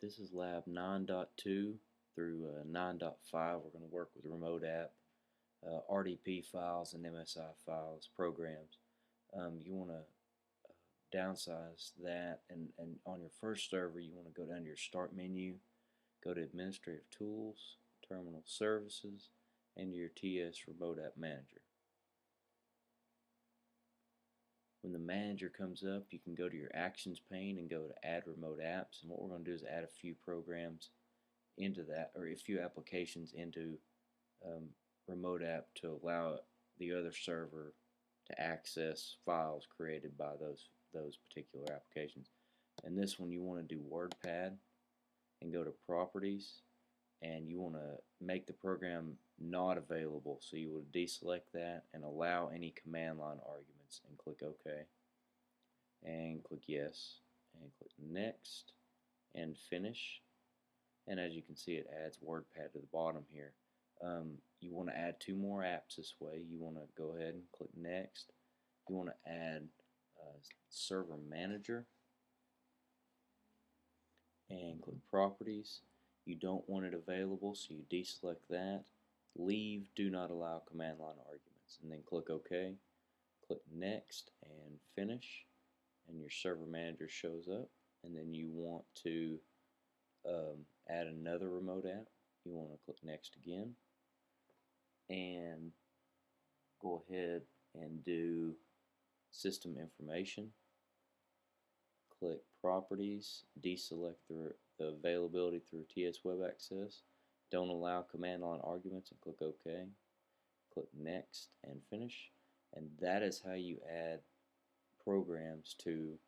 This is lab 9.2 through 9.5. We're going to work with remote app, RDP files, and MSI files, programs. You want to downsize that, and on your first server, you want to go down to your Start menu, go to Administrative Tools, Terminal Services, and your TS Remote App Manager. When the manager comes up, you can go to your Actions pane and go to Add Remote Apps. And what we're going to do is add a few programs into that, or a few applications into remote app to allow the other server to access files created by those particular applications. And this one you want to do WordPad and go to Properties, and you want to make the program not available. So you would deselect that and allow any command line arguments and click OK and click Yes and click Next and Finish. And as you can see, it adds WordPad to the bottom here. You want to add two more apps this way. You want to go ahead and click Next. You want to add Server Manager and click Properties. You don't want it available, so you deselect that. Leave Do Not Allow Command Line Arguments, and then click OK. Click Next and Finish, and your Server Manager shows up. And then you want to add another remote app. You want to click Next again and go ahead and do System Information. Click Properties, deselect the availability through TS Web Access. Don't allow command line arguments and click OK. Click Next and Finish. And that is how you add programs to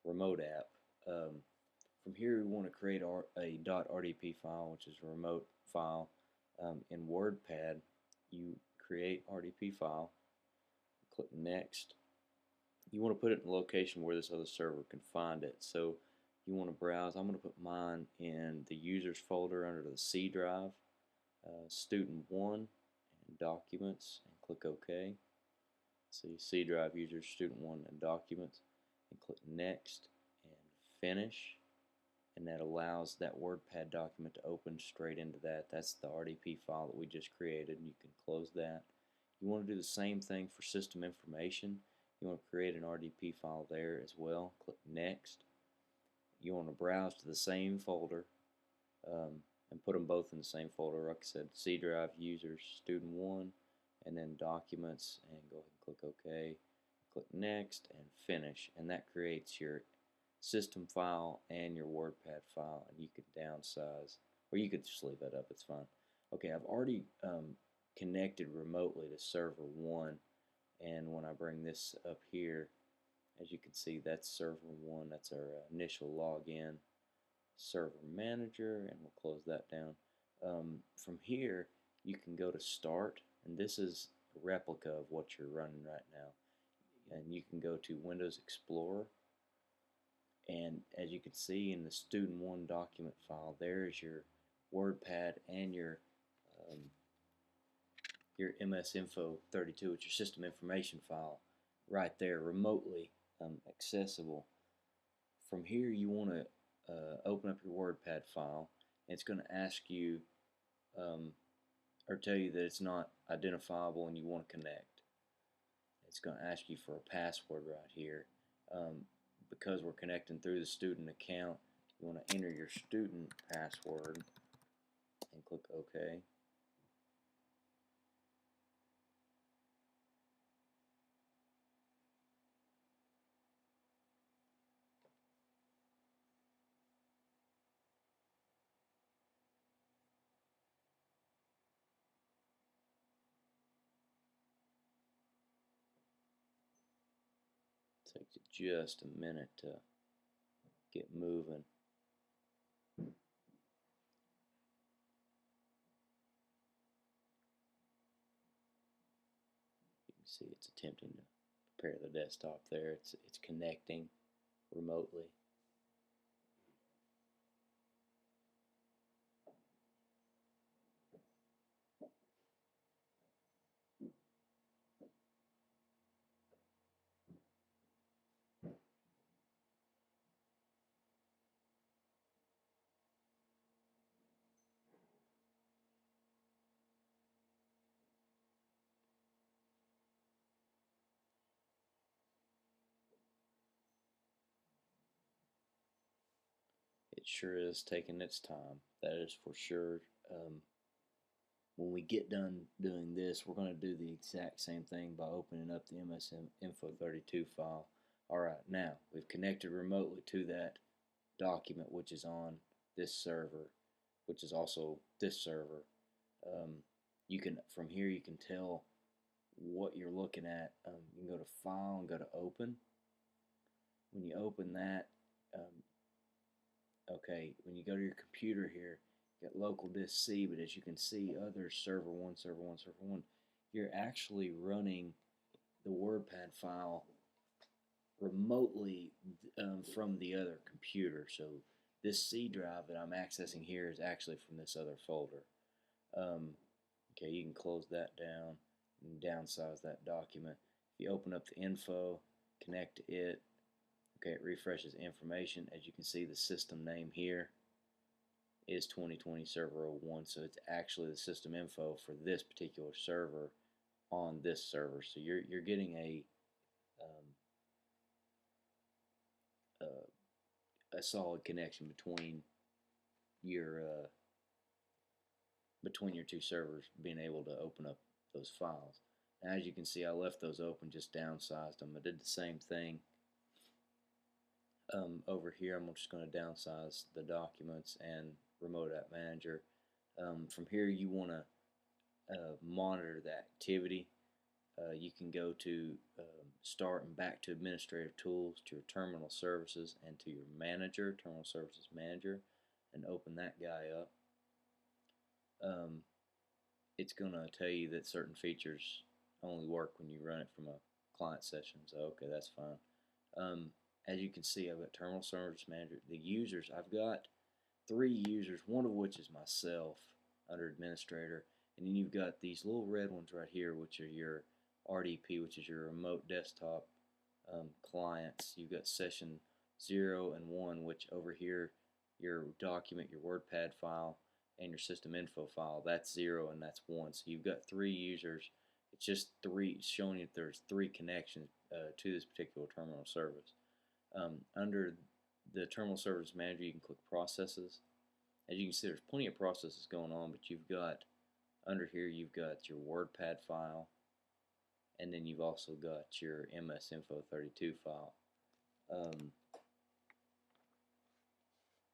remote app. From here, we want to create a .rdp file, which is a remote file. In WordPad, you create RDP file, click Next. You want to put it in a location where this other server can find it. So you want to browse. I'm going to put mine in the users folder under the C drive, student 1, and documents, and click OK. So C drive, users, student 1, and documents, and click Next and Finish. And that allows that WordPad document to open straight into that. That's the RDP file that we just created, and you can close that. You want to do the same thing for system information. You want to create an RDP file there as well. Click Next. You want to browse to the same folder and put them both in the same folder. Like I said, C drive, users, student 1, and then documents, and go ahead and click OK. Click Next and Finish, and that creates your system file and your WordPad file, and you can downsize, or you could just leave that up, it's fine. Okay, I've already connected remotely to server 1, and when I bring this up here, as you can see, that's server 1, that's our initial login. Server Manager, and we'll close that down. From here, you can go to Start, and this is a replica of what you're running right now. And you can go to Windows Explorer, and as you can see in the Student 1 document file, there's your WordPad and your MS Info 32, which is your system information file, right there, remotely accessible. From here, you want to open up your WordPad file, and it's going to ask you or tell you that it's not identifiable and you want to connect. It's going to ask you for a password right here. Because we're connecting through the student account, you want to enter your student password and click OK. Takes it just a minute to get moving. You can see it's attempting to prepare the desktop there. It's connecting remotely. It sure is taking its time. That is for sure. When we get done doing this, we're going to do the exact same thing by opening up the MSInfo32 file. Alright, now we've connected remotely to that document, which is on this server, which is also this server. You can, from here, you can tell what you're looking at. You can go to File and go to Open. When you open that, okay, when you go to your computer here, you got local disk C, but as you can see, other server 1, server 1, server 1, you're actually running the WordPad file remotely from the other computer. So this C drive that I'm accessing here is actually from this other folder. Okay, you can close that down and downsize that document. If you open up the info, connect to it, okay, it refreshes information. As you can see, the system name here is 2020 Server 01, so it's actually the system info for this particular server on this server. So you're getting a solid connection between your two servers, being able to open up those files. And as you can see, I left those open, just downsized them. I did the same thing over here. I'm just going to downsize the documents and Remote App Manager. From here, you want to monitor the activity. You can go to Start and back to Administrative Tools, to your Terminal Services, and to your Manager, Terminal Services Manager, and open that guy up. It's going to tell you that certain features only work when you run it from a client session, so okay, that's fine. As you can see, I've got Terminal Service Manager. The users, I've got 3 users, one of which is myself under Administrator, and then you've got these little red ones right here, which are your RDP, which is your Remote Desktop clients. You've got Session 0 and 1, which over here, your document, your WordPad file, and your system info file, that's 0 and that's 1. So you've got 3 users. It's just 3, showing you that there's 3 connections to this particular terminal service. Under the Terminal Service Manager, you can click Processes. As you can see, there's plenty of processes going on, but you've got, under here, you've got your WordPad file, and then you've also got your MSInfo32 file.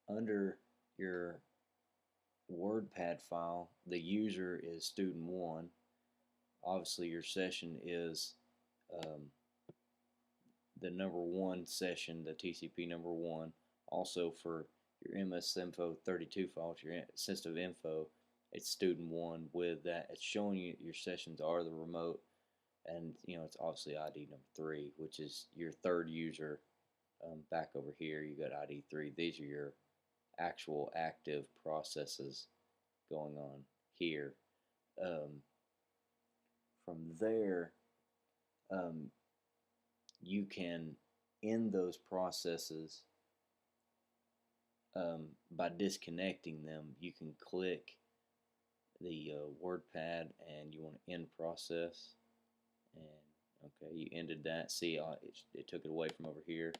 Under your WordPad file, the user is student 1. Obviously, your session is the number 1 session, the TCP number 1. Also, for your MSInfo32 file, your system info, it's student 1 with that. It's showing you your sessions are the remote, and it's obviously ID number 3, which is your 3rd user. Back over here, you got ID 3. These are your actual active processes going on here. From there, you can end those processes by disconnecting them. You can click the WordPad and you want to end process, and okay, you ended that. See, it took it away from over here.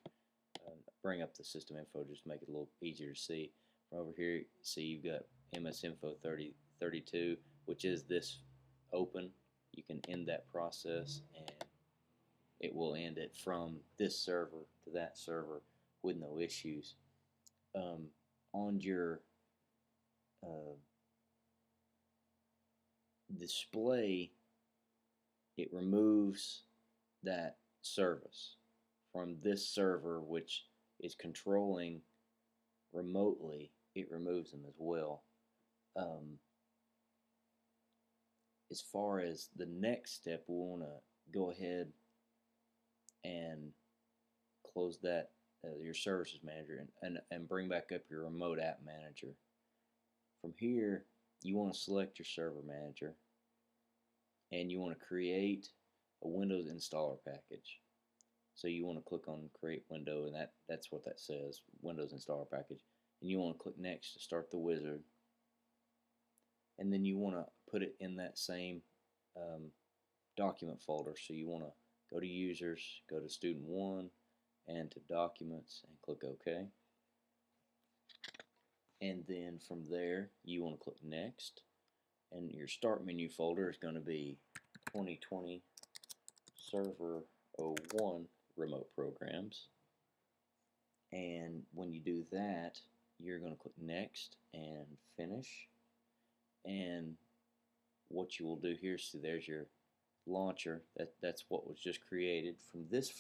Bring up the system info just to make it a little easier to see. From over here, see you've got MSInfo32, which is this open. You can end that process and it will end it from this server to that server with no issues. On your display, it removes that service from this server, which is controlling remotely. It removes them as well. As far as the next step, we want to go ahead and close that your services manager and bring back up your remote app manager. From here, you want to select your server manager and you want to create a Windows installer package. So you want to click on create window, and that's what that says, Windows installer package. And you want to click next to start the wizard. And then you want to put it in that same document folder. So you want to go to users, go to student 1 and to documents and click OK. And then from there, you want to click Next. And your Start Menu folder is going to be 2020 Server 01 Remote Programs. And when you do that, you're going to click Next and Finish. And what you will do here, so there's your launcher. That's what was just created from this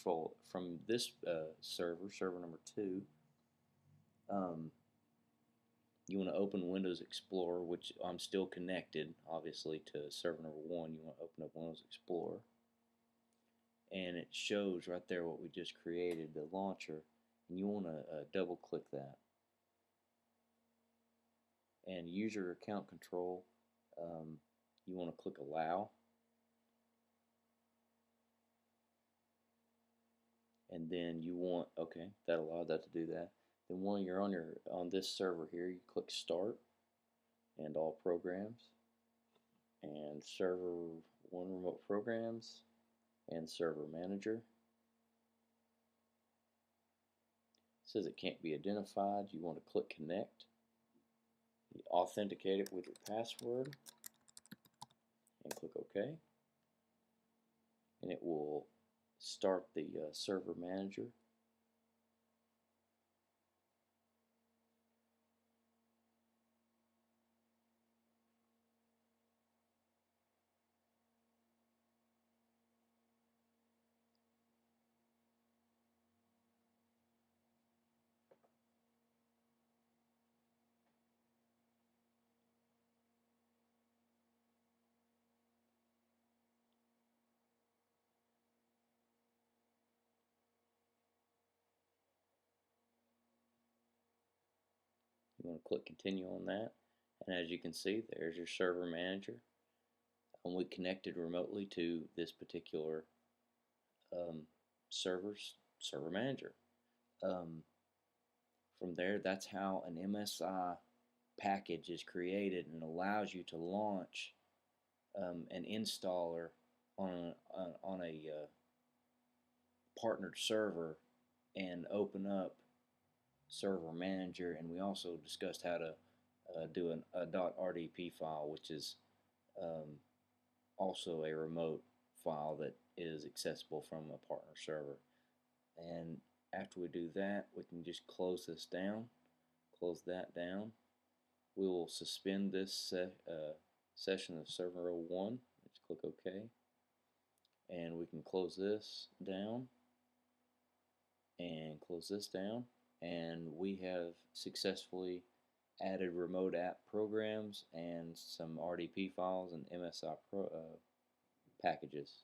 server number 2. You want to open Windows Explorer, which I'm still connected, obviously, to server number 1. You want to open up Windows Explorer, and it shows right there what we just created, the launcher, and you want to double click that. And user account control, you want to click Allow, and then you want, okay, that allowed that to do that. Then when you're on this server here, you click Start and All Programs, and Server 1 Remote Programs, and Server Manager. It says it can't be identified. You want to click Connect. You authenticate it with your password and click OK. And it will start the Server Manager. You want to click Continue on that. And as you can see, there's your Server Manager. And we connected remotely to this particular server manager. From there, that's how an MSI package is created and allows you to launch an installer on a partnered server and open up Server Manager. And we also discussed how to do a .rdp file, which is also a remote file that is accessible from a partner server. And after we do that, we can just close this down, close that down. We will suspend this session of Server 01. Let's click OK. And we can close this down and close this down. And we have successfully added remote app programs and some RDP files and MSI packages.